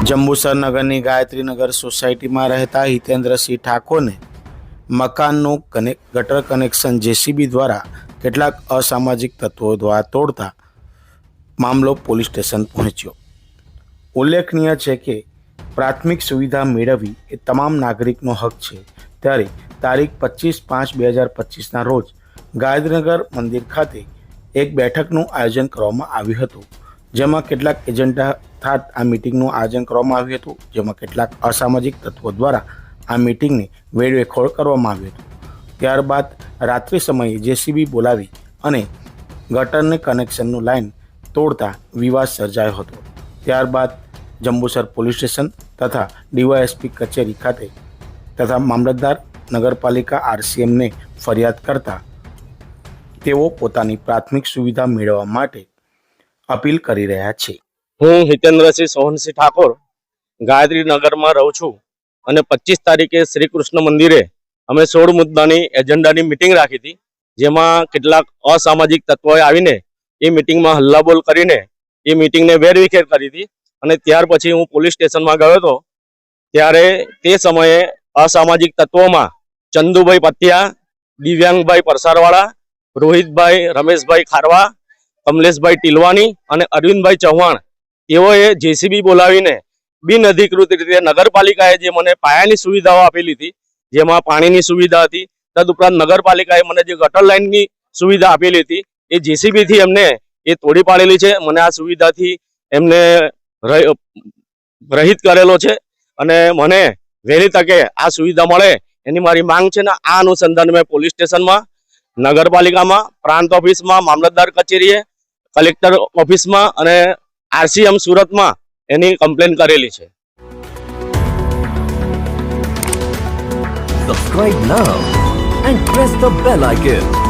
જંબુસર નગરની ગાયત્રીનગર સોસાયટીમાં રહેતા હિતેન્દ્રસિંહ ઠાકોરને મકાનનું ગટર કનેક્શન જેસીબી દ્વારા કેટલાક અસામાજિક તત્વો દ્વારા તોડતા મામલો પોલીસ સ્ટેશન પહોંચ્યો। ઉલ્લેખનીય છે કે પ્રાથમિક સુવિધા મેળવવી એ તમામ નાગરિકનો હક છે, ત્યારે તારીખ 25/5/2025ના રોજ ગાયત્રીનગર મંદિર ખાતે એક બેઠકનું આયોજન કરવામાં આવ્યું હતું, જેમાં કેટલાક એજન્ડા થાત આ મીટિંગનું આયોજન કરવામાં આવ્યું હતું, જેમાં કેટલાક અસામાજિક તત્વો દ્વારા આ મીટિંગને વેડવેખોળ કરવામાં આવ્યું હતું। ત્યારબાદ રાત્રિ સમયે જેસીબી બોલાવી અને ગટરને કનેક્શનનું લાઇન તોડતા વિવાદ સર્જાયો હતો। ત્યારબાદ જંબુસર પોલીસ સ્ટેશન તથા ડીવાયએસપી કચેરી ખાતે તથા મામલતદાર નગરપાલિકા આરસીએમને ફરિયાદ કરતા તેઓ પોતાની પ્રાથમિક સુવિધા મેળવવા માટે અપીલ કરી રહ્યા છે। હું હિતેન્દ્રસિંહ સોહનસિંહ ઠાકોર ગાયત્રીનગરમાં રહું છું અને 25 તારીખે શ્રી કૃષ્ણ મંદિરે અમે 16 મુદ્દાની એજન્ડાની મિટિંગ રાખી હતી, જેમાં કેટલાક અસામાજિક તત્વોએ આવીને એ મિટિંગમાં હલ્લાબોલ કરીને એ મિટિંગને વેરવિખેર કરી હતી અને ત્યાર પછી હું પોલીસ સ્ટેશનમાં ગયો હતો। ત્યારે તે સમયે અસામાજિક તત્વોમાં ચંદુભાઈ પત્યા, દિવ્યાંગભાઈ પરસારવાળા, રોહિતભાઈ રમેશભાઈ ખારવા, કમલેશભાઈ ટીલવાની અને અરવિંદભાઈ ચૌહાણ તેઓએ જેસીબી બોલાવીને બિનઅધિકૃત રીતે નગરપાલિકાએ જે મને પાયાની સુવિધાઓ આપેલી હતી, જેમાં પાણીની સુવિધા હતી, તદુપરાંત નગરપાલિકાએ મને જે ગટર લાઇનની સુવિધા આપેલી હતી એ જેસીબીથી એમને એ તોડી પાડેલી છે। મને આ સુવિધાથી એમને રહિત કરેલો છે અને મને વહેલી તકે આ સુવિધા મળે એની મારી માંગ છે ને આ અનુસંધાને મેં પોલીસ સ્ટેશનમાં, નગરપાલિકામાં, પ્રાંત ઓફિસમાં, મામલતદાર કચેરીએ, કલેક્ટર ઓફિસમાં અને આરસીએમ સુરતમાં એની કમ્પ્લેન કરેલી છે। Subscribe now and press the bell icon.